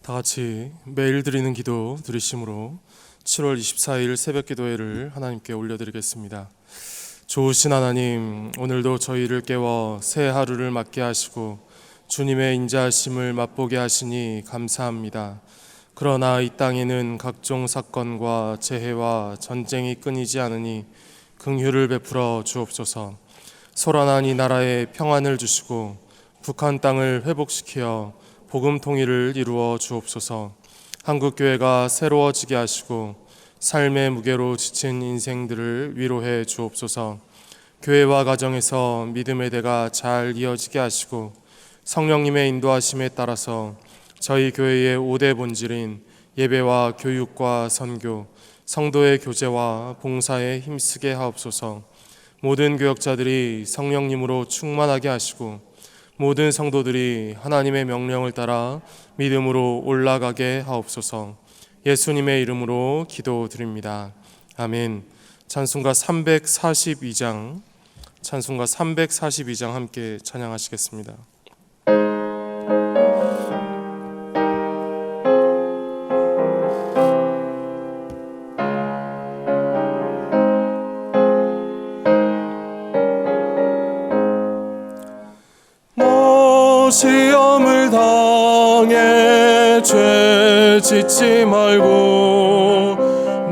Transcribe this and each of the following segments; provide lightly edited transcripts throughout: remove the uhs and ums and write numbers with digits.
다 같이 매일 드리는 기도 드리심으로 7월 24일 새벽 기도회를 하나님께 올려드리겠습니다. 좋으신 하나님, 오늘도 저희를 깨워 새 하루를 맞게 하시고 주님의 인자하심을 맛보게 하시니 감사합니다. 그러나 이 땅에는 각종 사건과 재해와 전쟁이 끊이지 않으니 긍휼을 베풀어 주옵소서. 소란한 이 나라에 평안을 주시고 북한 땅을 회복시켜 복음 통일을 이루어 주옵소서. 한국교회가 새로워지게 하시고 삶의 무게로 지친 인생들을 위로해 주옵소서. 교회와 가정에서 믿음의 대가 잘 이어지게 하시고 성령님의 인도하심에 따라서 저희 교회의 5대 본질인 예배와 교육과 선교, 성도의 교제와 봉사에 힘쓰게 하옵소서. 모든 교역자들이 성령님으로 충만하게 하시고 모든 성도들이 하나님의 명령을 따라 믿음으로 올라가게 하옵소서. 예수님의 이름으로 기도드립니다. 아멘. 찬송가 342장 함께 찬양하시겠습니다. 시험을 당해 죄 짓지 말고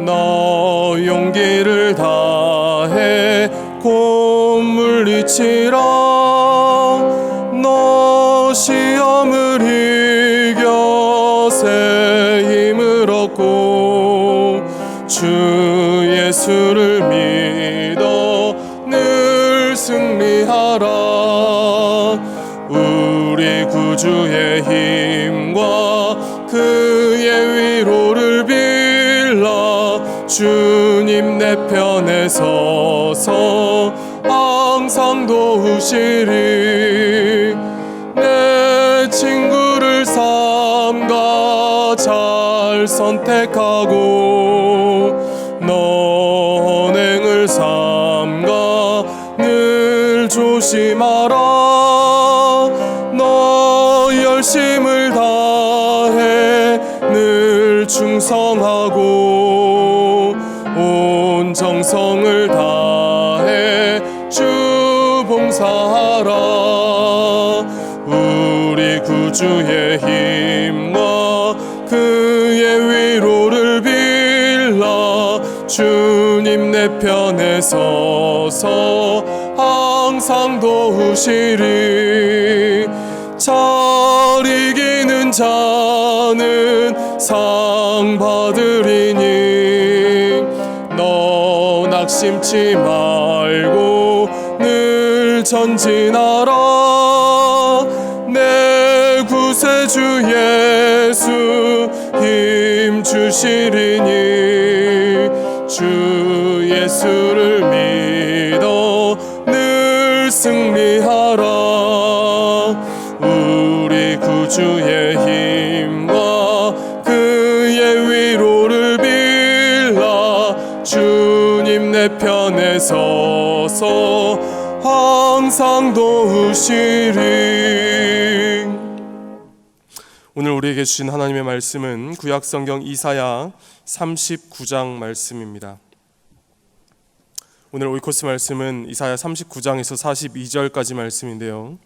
너 용기를 다해 곧 물리치라. 너 시험을 이겨 새 힘을 얻고 주 예수를 믿어 늘 승리하라. 우리 구주의 힘과 그의 위로를 빌라. 주님 내 편에 서서 항상 도우시리. 내 친구를 삼가 잘 선택하고 너 언행을 삼가 늘 조심하라. 열심을 다해 늘 충성하고 온 정성을 다해 주 봉사하라. 우리 구주의 힘과 그의 위로를 빌라. 주님 내 편에 서서 항상 도우시리. 잘 이기는 자는 상 받으리니 너 낙심치 말고 늘 전진하라. 내 구세주 예수 힘 주시리니 주 예수를 믿어 늘 승리하라. 우리 구주의 힘과 그의 위로를 빌라. 주님 내 편에 서서 항상 도우시리. 오늘 우리에게 주신 하나님의 말씀은 구약성경 이사야 39장 말씀입니다. 오늘 오이코스 말씀은 이사야 39장에서 42절까지 말씀인데요,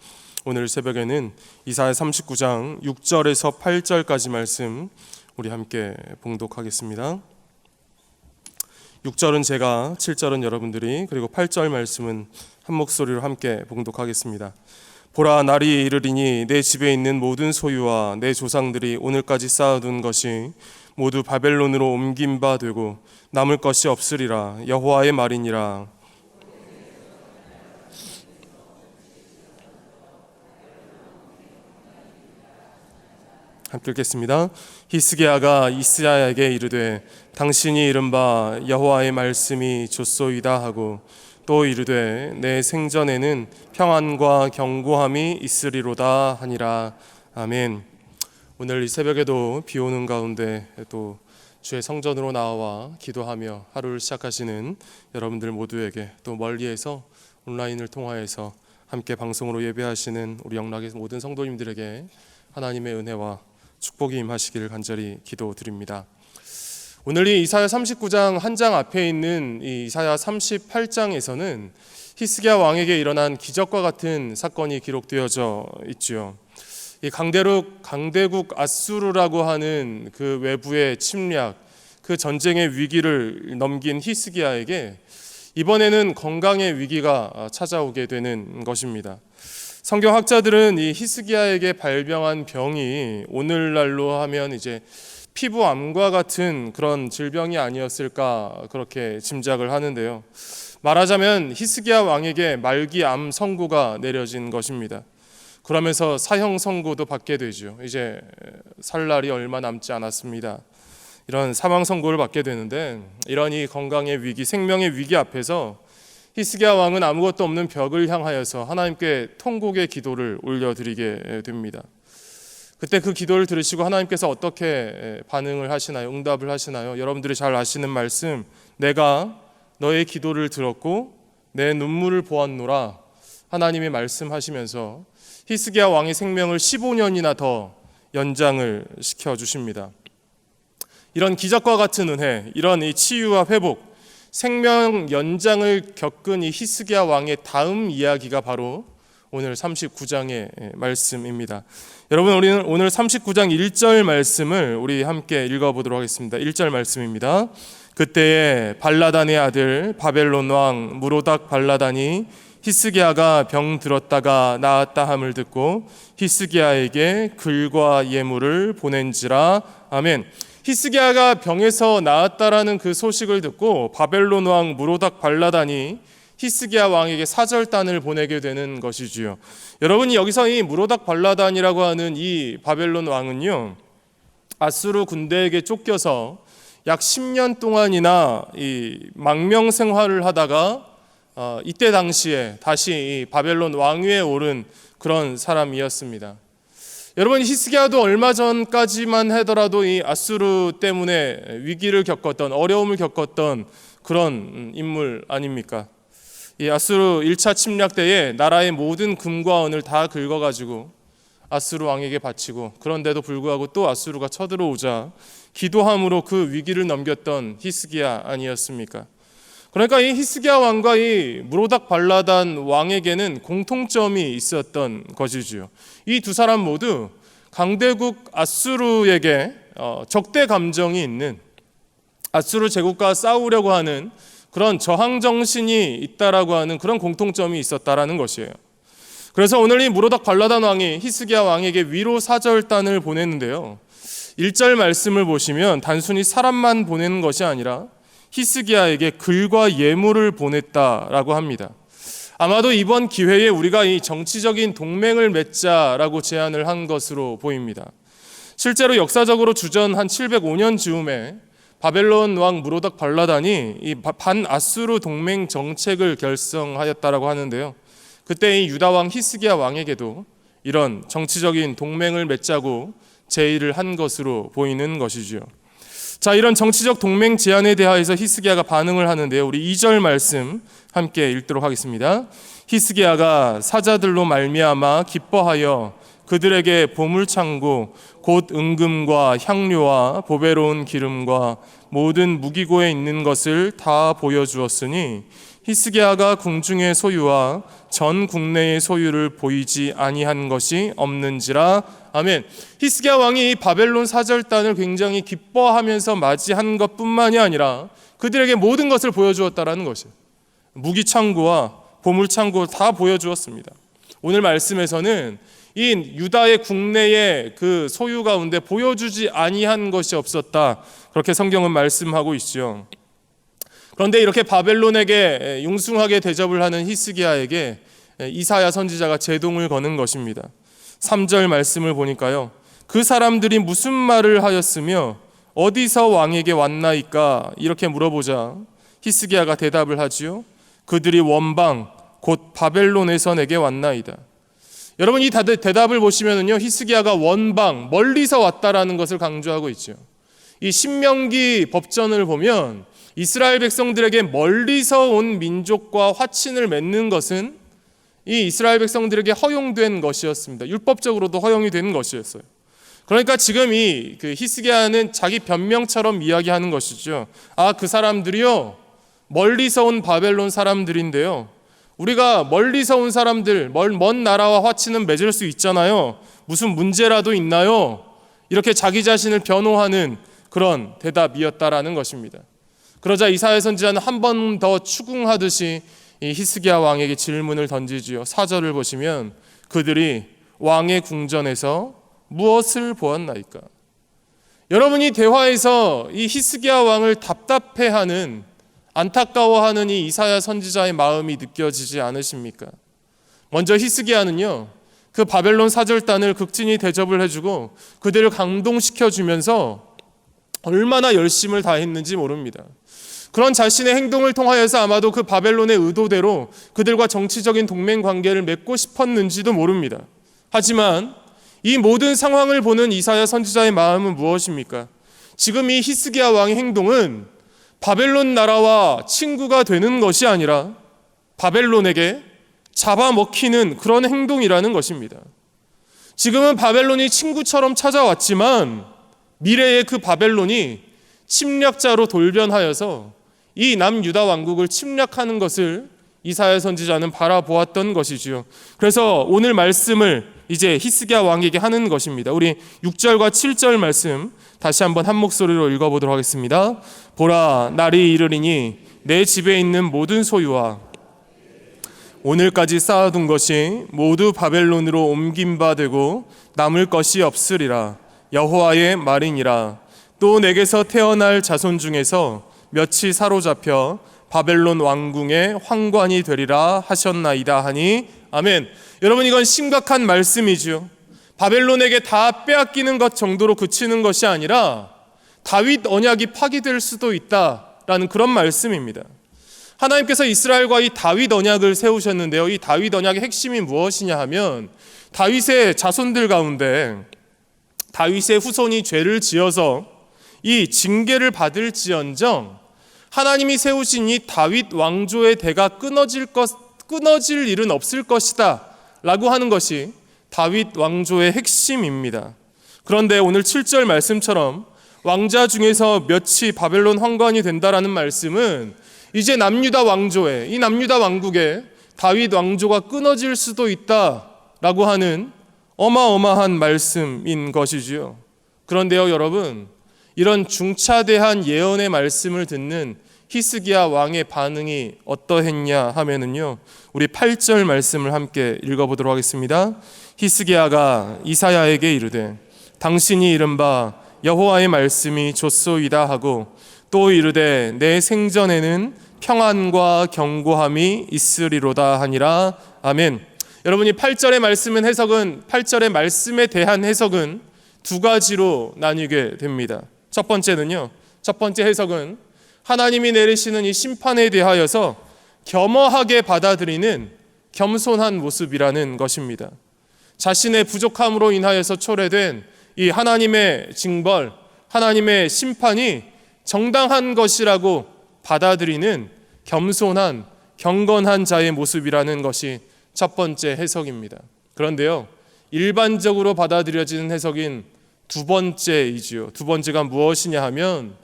오늘 새벽에는 이사야 39장 6절에서 8절까지 말씀 우리 함께 봉독하겠습니다. 6절은 제가, 7절은 여러분들이, 그리고 8절 말씀은 한 목소리로 함께 봉독하겠습니다. 보라, 날이 이르리니 내 집에 있는 모든 소유와 내 조상들이 오늘까지 쌓아둔 것이 모두 바벨론으로 옮긴 바 되고 남을 것이 없으리라. 여호와의 말이니라. 함께 읽겠습니다. 히스기야가 이스야에게 이르되 당신이 이른바 여호와의 말씀이 좋소이다 하고 또 이르되 내 생전에는 평안과 견고함이 있으리로다 하니라. 아멘. 오늘 이 새벽에도 비 오는 가운데 또 주의 성전으로 나와 기도하며 하루를 시작하시는 여러분들 모두에게, 또 멀리에서 온라인을 통하여서 함께 방송으로 예배하시는 우리 영락의 모든 성도님들에게 하나님의 은혜와 축복이 임하시기를 간절히 기도드립니다. 오늘 이 이사야 39장 한 장 앞에 있는 이 이사야 38장에서는 히스기야 왕에게 일어난 기적과 같은 사건이 기록되어져 있지요. 이 강대국 아수르라고 하는 그 외부의 침략, 그 전쟁의 위기를 넘긴 히스기야에게 이번에는 건강의 위기가 찾아오게 되는 것입니다. 성경학자들은 이 히스기야에게 발병한 병이 오늘날로 하면 이제 피부암과 같은 그런 질병이 아니었을까 그렇게 짐작을 하는데요. 말하자면 히스기야 왕에게 말기암 선고가 내려진 것입니다. 그러면서 사형 선고도 받게 되죠. 이제 살 날이 얼마 남지 않았습니다. 이런 사망 선고를 받게 되는데, 이런 이 건강의 위기, 생명의 위기 앞에서 히스기야 왕은 아무것도 없는 벽을 향하여서 하나님께 통곡의 기도를 올려드리게 됩니다. 그때 그 기도를 들으시고 하나님께서 어떻게 반응을 하시나요? 응답을 하시나요? 여러분들이 잘 아시는 말씀, 내가 너의 기도를 들었고 내 눈물을 보았노라, 하나님이 말씀하시면서 히스기야 왕의 생명을 15년이나 더 연장을 시켜주십니다. 이런 기적과 같은 은혜, 이런 이 치유와 회복, 생명 연장을 겪은 이 히스기야 왕의 다음 이야기가 바로 오늘 39장의 말씀입니다. 여러분, 우리는 오늘 39장 1절 말씀을 우리 함께 읽어보도록 하겠습니다. 1절 말씀입니다. 그때에 발라단의 아들 바벨론 왕 무로닥 발라단이 히스기야가 병 들었다가 나았다 함을 듣고 히스기야에게 글과 예물을 보낸지라. 아멘. 히스기야가 병에서 나았다라는 그 소식을 듣고 바벨론 왕 무로닥 발라단이 히스기야 왕에게 사절단을 보내게 되는 것이지요. 여러분이 여기서 이 무로닥 발라단이라고 하는 이 바벨론 왕은요, 아수르 군대에게 쫓겨서 약 10년 동안이나 이 망명 생활을 하다가 이때 당시에 다시 이 바벨론 왕위에 오른 그런 사람이었습니다. 여러분, 히스기야도 얼마 전까지만 하더라도 이 아수르 때문에 위기를 겪었던, 어려움을 겪었던 그런 인물 아닙니까? 이 아수르 1차 침략 때에 나라의 모든 금과 은을 다 긁어가지고 아수르 왕에게 바치고, 그런데도 불구하고 또 아수르가 쳐들어오자 기도함으로 그 위기를 넘겼던 히스기야 아니었습니까? 그러니까 이 히스기야 왕과 이 무로닥 발라단 왕에게는 공통점이 있었던 것이지요. 이 두 사람 모두 강대국 아수르에게 적대 감정이 있는, 아수르 제국과 싸우려고 하는 그런 저항 정신이 있다라고 하는 그런 공통점이 있었다라는 것이에요. 그래서 오늘 이 무로닥 발라단 왕이 히스기야 왕에게 위로 사절단을 보냈는데요. 1절 말씀을 보시면 단순히 사람만 보내는 것이 아니라 히스기야에게 글과 예물을 보냈다라고 합니다. 아마도 이번 기회에 우리가 이 정치적인 동맹을 맺자라고 제안을 한 것으로 보입니다. 실제로 역사적으로 주전 한 705년 즈음에 바벨론 왕 무로닥 발라단이 이 반아수르 동맹 정책을 결성하였다라고 하는데요. 그때 이 유다 왕 히스기야 왕에게도 이런 정치적인 동맹을 맺자고 제의를 한 것으로 보이는 것이지요. 자, 이런 정치적 동맹 제안에 대하여서 히스기야가 반응을 하는데요. 우리 2절 말씀 함께 읽도록 하겠습니다. 히스기야가 사자들로 말미암아 기뻐하여 그들에게 보물창고 곧 은금과 향료와 보배로운 기름과 모든 무기고에 있는 것을 다 보여주었으니 히스기야가 궁중의 소유와 전 국내의 소유를 보이지 아니한 것이 없는지라. 아멘. 히스기야 왕이 바벨론 사절단을 굉장히 기뻐하면서 맞이한 것뿐만이 아니라 그들에게 모든 것을 보여주었다라는 것이에요. 무기 창고와 보물 창고 다 보여주었습니다. 오늘 말씀에서는 이 유다의 국내의 그 소유 가운데 보여주지 아니한 것이 없었다, 그렇게 성경은 말씀하고 있죠. 그런데 이렇게 바벨론에게 융숭하게 대접을 하는 히스기야에게 이사야 선지자가 제동을 거는 것입니다. 3절 말씀을 보니까요, 그 사람들이 무슨 말을 하였으며 어디서 왕에게 왔나이까 이렇게 물어보자 히스기야가 대답을 하지요. 그들이 원방 곧 바벨론에서 내게 왔나이다. 여러분, 이 대답을 보시면은요, 히스기야가 원방, 멀리서 왔다라는 것을 강조하고 있죠. 이 신명기 법전을 보면 이스라엘 백성들에게 멀리서 온 민족과 화친을 맺는 것은 이 이스라엘 백성들에게 허용된 것이었습니다. 율법적으로도 허용이 된 것이었어요. 그러니까 지금 이 히스기야는 자기 변명처럼 이야기하는 것이죠. 그 사람들이요, 멀리서 온 바벨론 사람들인데요, 우리가 멀리서 온 사람들, 먼 나라와 화치는 맺을 수 있잖아요. 무슨 문제라도 있나요? 이렇게 자기 자신을 변호하는 그런 대답이었다라는 것입니다. 그러자 이사야 선지자는 한 번 더 추궁하듯이 이 히스기야 왕에게 질문을 던지지요. 4절을 보시면 그들이 왕의 궁전에서 무엇을 보았나이까? 여러분이 대화에서 이 히스기야 왕을 답답해하는, 안타까워하는 이 이사야 선지자의 마음이 느껴지지 않으십니까? 먼저 히스기야는요, 그 바벨론 사절단을 극진히 대접을 해주고 그들을 감동시켜주면서 얼마나 열심을 다했는지 모릅니다. 그런 자신의 행동을 통하여서 아마도 그 바벨론의 의도대로 그들과 정치적인 동맹 관계를 맺고 싶었는지도 모릅니다. 하지만 이 모든 상황을 보는 이사야 선지자의 마음은 무엇입니까? 지금 이 히스기야 왕의 행동은 바벨론 나라와 친구가 되는 것이 아니라 바벨론에게 잡아먹히는 그런 행동이라는 것입니다. 지금은 바벨론이 친구처럼 찾아왔지만 미래의 그 바벨론이 침략자로 돌변하여서 이 남유다 왕국을 침략하는 것을 이사야 선지자는 바라보았던 것이지요. 그래서 오늘 말씀을 이제 히스기야 왕에게 하는 것입니다. 우리 6절과 7절 말씀 다시 한번 한 목소리로 읽어보도록 하겠습니다. 보라, 날이 이르리니 내 집에 있는 모든 소유와 오늘까지 쌓아둔 것이 모두 바벨론으로 옮긴 바 되고 남을 것이 없으리라. 여호와의 말이니라. 또 내게서 태어날 자손 중에서 몇이 사로잡혀 바벨론 왕궁의 황관이 되리라 하셨나이다 하니 아멘. 여러분, 이건 심각한 말씀이죠. 바벨론에게 다 빼앗기는 것 정도로 그치는 것이 아니라 다윗 언약이 파기될 수도 있다라는 그런 말씀입니다. 하나님께서 이스라엘과 이 다윗 언약을 세우셨는데요, 이 다윗 언약의 핵심이 무엇이냐 하면 다윗의 자손들 가운데 다윗의 후손이 죄를 지어서 이 징계를 받을지언정 하나님이 세우신 이 다윗 왕조의 대가 끊어질 일은 없을 것이다 라고 하는 것이 다윗 왕조의 핵심입니다. 그런데 오늘 7절 말씀처럼 왕자 중에서 몇이 바벨론 황관이 된다라는 말씀은 이제 남유다 왕조의, 이 남유다 왕국의 다윗 왕조가 끊어질 수도 있다라고 하는 어마어마한 말씀인 것이지요. 그런데요, 여러분, 이런 중차대한 예언의 말씀을 듣는 히스기야 왕의 반응이 어떠했냐 하면은요, 우리 8절 말씀을 함께 읽어보도록 하겠습니다. 히스기야가 이사야에게 이르되 당신이 이른바 여호와의 말씀이 좋소이다 하고 또 이르되 내 생전에는 평안과 견고함이 있으리로다 하니라. 아멘. 여러분이 8절의 말씀은 8절의 말씀에 대한 해석은 두 가지로 나뉘게 됩니다. 첫 번째 해석은 하나님이 내리시는 이 심판에 대하여서 겸허하게 받아들이는 겸손한 모습이라는 것입니다. 자신의 부족함으로 인하여서 초래된 이 하나님의 징벌, 하나님의 심판이 정당한 것이라고 받아들이는 겸손한, 경건한 자의 모습이라는 것이 첫 번째 해석입니다. 그런데요, 일반적으로 받아들여지는 해석인 두 번째이지요. 두 번째가 무엇이냐 하면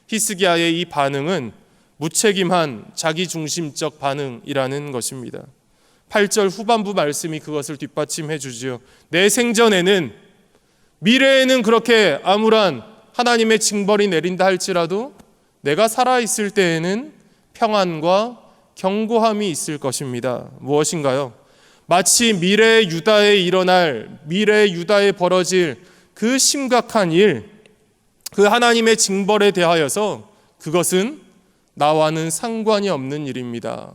히스기야의 이 반응은 무책임한 자기중심적 반응이라는 것입니다. 8절 후반부 말씀이 그것을 뒷받침해 주지요. 내 생전에는, 미래에는 그렇게 암울한 하나님의 징벌이 내린다 할지라도 내가 살아있을 때에는 평안과 견고함이 있을 것입니다. 무엇인가요? 마치 미래 유다에 벌어질 그 심각한 일, 그 하나님의 징벌에 대하여서 그것은 나와는 상관이 없는 일입니다.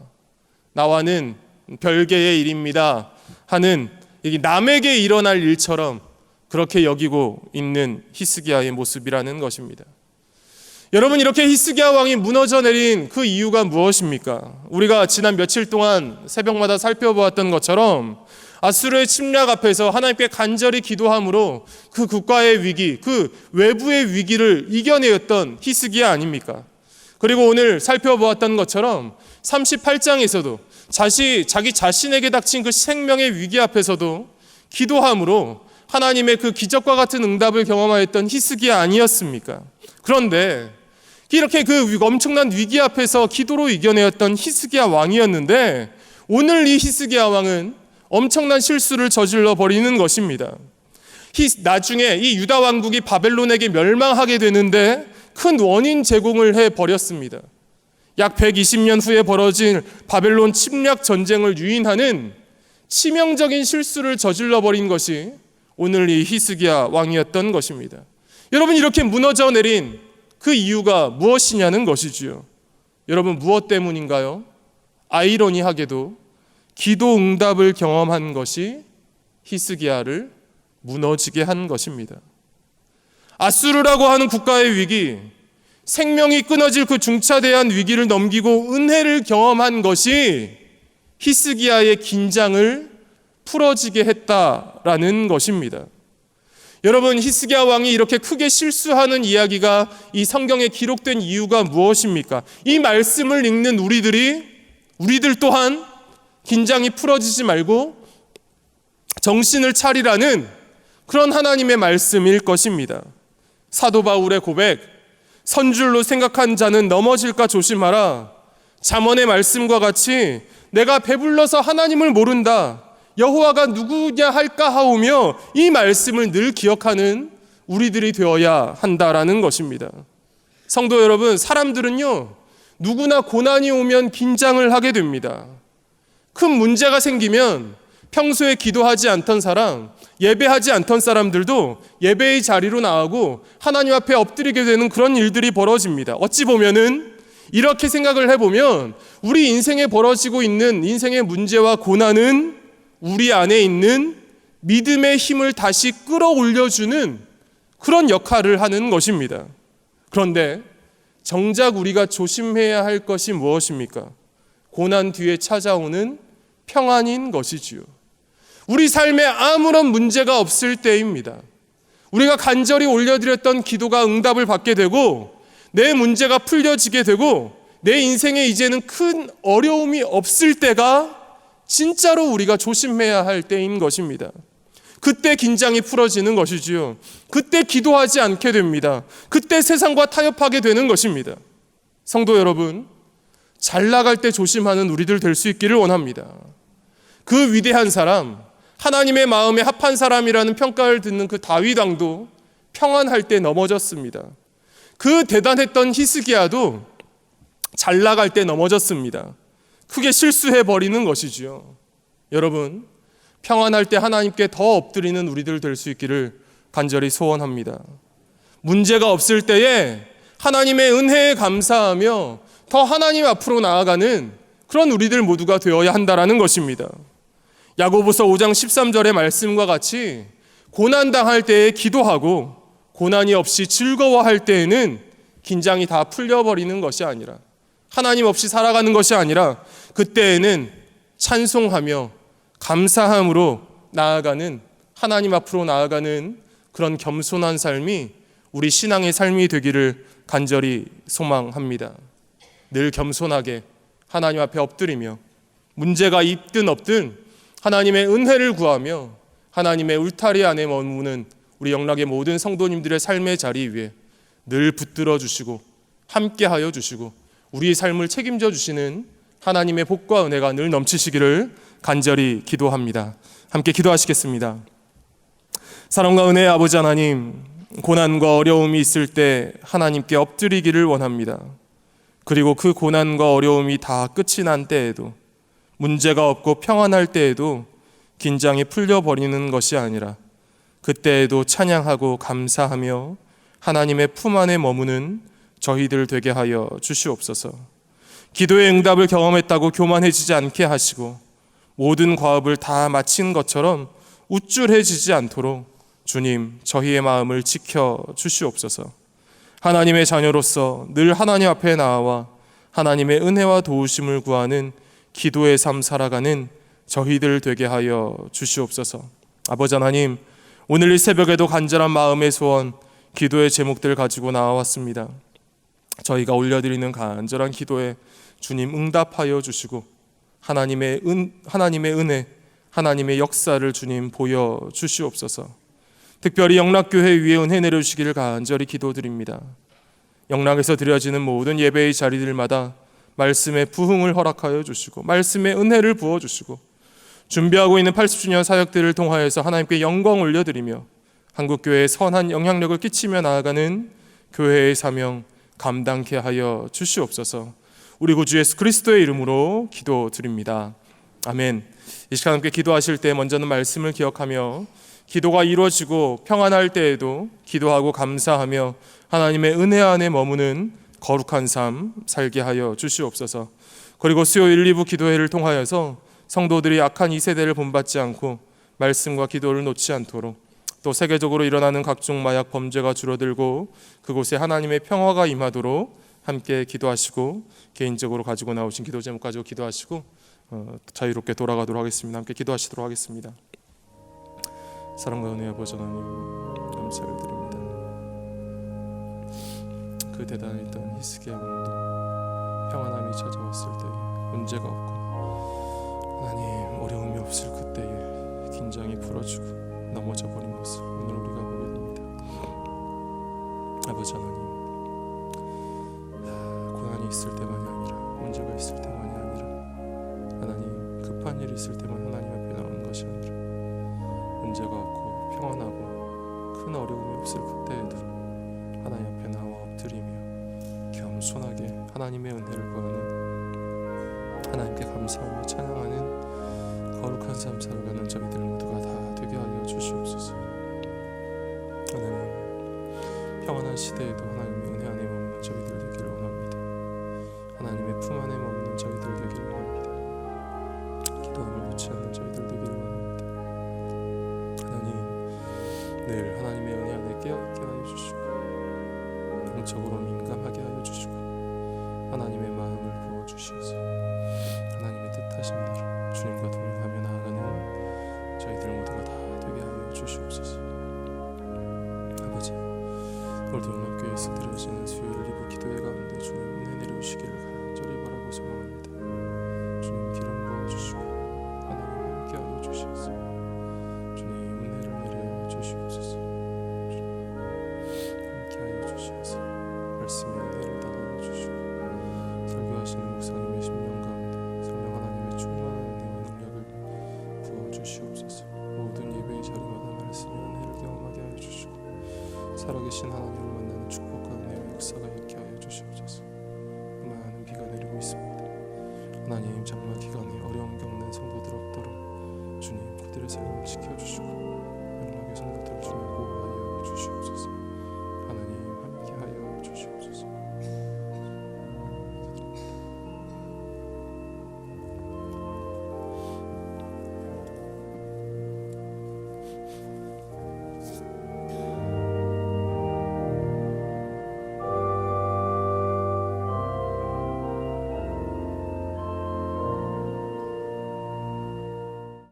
나와는 별개의 일입니다 하는 남에게 일어날 일처럼 그렇게 여기고 있는 히스기야의 모습이라는 것입니다. 여러분, 이렇게 히스기야 왕이 무너져 내린 그 이유가 무엇입니까? 우리가 지난 며칠 동안 새벽마다 살펴보았던 것처럼 아수르의 침략 앞에서 하나님께 간절히 기도함으로 그 국가의 위기, 그 외부의 위기를 이겨내었던 히스기야 아닙니까? 그리고 오늘 살펴보았던 것처럼 38장에서도 자기 자신에게 닥친 그 생명의 위기 앞에서도 기도함으로 하나님의 그 기적과 같은 응답을 경험하였던 히스기야 아니었습니까? 그런데 이렇게 그 엄청난 위기 앞에서 기도로 이겨내었던 히스기야 왕이었는데, 오늘 이 히스기야 왕은 엄청난 실수를 저질러 버리는 것입니다. 나중에 이 유다 왕국이 바벨론에게 멸망하게 되는데 큰 원인 제공을 해 버렸습니다. 약 120년 후에 벌어진 바벨론 침략 전쟁을 유인하는 치명적인 실수를 저질러 버린 것이 오늘 이 히스기야 왕이었던 것입니다. 여러분, 이렇게 무너져 내린 그 이유가 무엇이냐는 것이지요. 여러분, 무엇 때문인가요? 아이러니하게도 기도 응답을 경험한 것이 히스기야를 무너지게 한 것입니다. 아수르라고 하는 국가의 위기, 생명이 끊어질 그 중차대한 위기를 넘기고 은혜를 경험한 것이 히스기야의 긴장을 풀어지게 했다라는 것입니다. 여러분, 히스기야 왕이 이렇게 크게 실수하는 이야기가 이 성경에 기록된 이유가 무엇입니까? 이 말씀을 읽는 우리들 또한 긴장이 풀어지지 말고 정신을 차리라는 그런 하나님의 말씀일 것입니다. 사도 바울의 고백, 선줄로 생각한 자는 넘어질까 조심하라. 잠언의 말씀과 같이 내가 배불러서 하나님을 모른다, 여호와가 누구냐 할까 하오며 이 말씀을 늘 기억하는 우리들이 되어야 한다라는 것입니다. 성도 여러분, 사람들은요, 누구나 고난이 오면 긴장을 하게 됩니다. 큰 문제가 생기면 평소에 기도하지 않던 사람, 예배하지 않던 사람들도 예배의 자리로 나가고 하나님 앞에 엎드리게 되는 그런 일들이 벌어집니다. 어찌 보면은 이렇게 생각을 해보면 우리 인생에 벌어지고 있는 인생의 문제와 고난은 우리 안에 있는 믿음의 힘을 다시 끌어올려주는 그런 역할을 하는 것입니다. 그런데 정작 우리가 조심해야 할 것이 무엇입니까? 고난 뒤에 찾아오는 평안인 것이지요. 우리 삶에 아무런 문제가 없을 때입니다. 우리가 간절히 올려드렸던 기도가 응답을 받게 되고 내 문제가 풀려지게 되고 내 인생에 이제는 큰 어려움이 없을 때가 진짜로 우리가 조심해야 할 때인 것입니다. 그때 긴장이 풀어지는 것이지요. 그때 기도하지 않게 됩니다. 그때 세상과 타협하게 되는 것입니다. 성도 여러분, 잘 나갈 때 조심하는 우리들 될 수 있기를 원합니다. 그 위대한 사람, 하나님의 마음에 합한 사람이라는 평가를 듣는 그 다윗 왕도 평안할 때 넘어졌습니다. 그 대단했던 히스기야도 잘 나갈 때 넘어졌습니다. 크게 실수해버리는 것이지요. 여러분, 평안할 때 하나님께 더 엎드리는 우리들 될 수 있기를 간절히 소원합니다. 문제가 없을 때에 하나님의 은혜에 감사하며 더 하나님 앞으로 나아가는 그런 우리들 모두가 되어야 한다는 것입니다. 야고보서 5장 13절의 말씀과 같이 고난당할 때에 기도하고 고난이 없이 즐거워할 때에는 긴장이 다 풀려버리는 것이 아니라, 하나님 없이 살아가는 것이 아니라 그때에는 찬송하며 감사함으로 나아가는, 하나님 앞으로 나아가는 그런 겸손한 삶이 우리 신앙의 삶이 되기를 간절히 소망합니다. 늘 겸손하게 하나님 앞에 엎드리며 문제가 있든 없든 하나님의 은혜를 구하며 하나님의 울타리 안에 머무는 우리 영락의 모든 성도님들의 삶의 자리 위에 늘 붙들어 주시고 함께하여 주시고 우리의 삶을 책임져 주시는 하나님의 복과 은혜가 늘 넘치시기를 간절히 기도합니다. 함께 기도하시겠습니다. 사랑과 은혜의 아버지 하나님, 고난과 어려움이 있을 때 하나님께 엎드리기를 원합니다. 그리고 그 고난과 어려움이 다 끝이 난 때에도, 문제가 없고 평안할 때에도 긴장이 풀려버리는 것이 아니라 그때에도 찬양하고 감사하며 하나님의 품 안에 머무는 저희들 되게 하여 주시옵소서. 기도의 응답을 경험했다고 교만해지지 않게 하시고 모든 과업을 다 마친 것처럼 우쭐해지지 않도록 주님, 저희의 마음을 지켜 주시옵소서. 하나님의 자녀로서 늘 하나님 앞에 나와 하나님의 은혜와 도우심을 구하는 기도의 삶 살아가는 저희들 되게 하여 주시옵소서. 아버지 하나님, 오늘 이 새벽에도 간절한 마음의 소원, 기도의 제목들 가지고 나와왔습니다. 저희가 올려드리는 간절한 기도에 주님 응답하여 주시고 하나님의 은혜, 하나님의 역사를 주님 보여 주시옵소서. 특별히 영락교회 위에 은혜 내려주시기를 간절히 기도드립니다. 영락에서 드려지는 모든 예배의 자리들마다 말씀의 부흥을 허락하여 주시고 말씀의 은혜를 부어주시고 준비하고 있는 80주년 사역들을 통하여서 하나님께 영광 올려드리며 한국교회에 선한 영향력을 끼치며 나아가는 교회의 사명 감당케 하여 주시옵소서. 우리 구주 예수 그리스도의 이름으로 기도드립니다. 아멘. 이 시간 함께 기도하실 때 먼저는 말씀을 기억하며 기도가 이루어지고 평안할 때에도 기도하고 감사하며 하나님의 은혜 안에 머무는 거룩한 삶 살게 하여 주시옵소서. 그리고 수요일 2부 기도회를 통하여서 성도들이 악한 이 세대를 본받지 않고 말씀과 기도를 놓지 않도록, 또 세계적으로 일어나는 각종 마약 범죄가 줄어들고 그곳에 하나님의 평화가 임하도록 함께 기도하시고 개인적으로 가지고 나오신 기도 제목 가지고 기도하시고 자유롭게 돌아가도록 하겠습니다. 함께 기도하시도록 하겠습니다. 사랑과 은혜의 아버지 하나님, 감사를 드립니다. 그 대단에 있던 히스기야 왕도 평안함이 찾아왔을 때에 문제가 없고 하나님 어려움이 없을 그때에 긴장이 풀어지고 넘어져 버린 것을 오늘 우리가 보게 됩니다. 아버지 하나님, 고난이 있을 때만이 아니라 문제가 있을 때만이 아니라 하나님 급한 일이 있을 때만 하나님 앞에 나오는 것이 아니라 문제가 없고 평안하고 큰 어려움이 없을 그때에도 하나님 앞에 나와 엎드리며 겸손하게 하나님의 은혜를 구하는, 하나님께 감사하며 찬양하는 거룩한 삶 살아가는 저희들 모두가 다 되게 하여 주시옵소서. 하나님, 평안한 시대에도 하나님의 은혜 안에 머무는 저희들 되기를 원합니다. 하나님의 품 안에 머무는 저희들 되기를 원합니다. 기도함을 놓지 않는 저희들 되기를 원합니다. 하나님, 늘 하나님의 은혜 안에 깨어있게 하여 주시고 영적으로 민감하게 하여 주시고 하나님의 마음을 부어주시어서 하나님의 뜻하심대로 주님과 동행하며 나아가는 저희들 모두가 다 되게 하여 주시옵소서. 아버지, 오늘도 영락교회에서 드려지는 수요일 2부 기도회 가운데 주님 은혜 내려주시기를 간절히 바라고 소망합니다. 주님 기름 부어주시고 하나님 함께 하여 주시옵소서. 주님 은혜를 내려 주시옵소서. 주님 함께 하여 주시옵소서. 말씀의 은혜를 다하여 주시고 설교하시는 목사님의 심령 가운데 성령 하나님의 충만한 은혜와 능력을 부어주시옵소서. 모든 예배의 자리마다 말씀의 은혜를 경험하게 하여 주시고 살아계신 하나님을 만나는 축복과 은혜와 역사가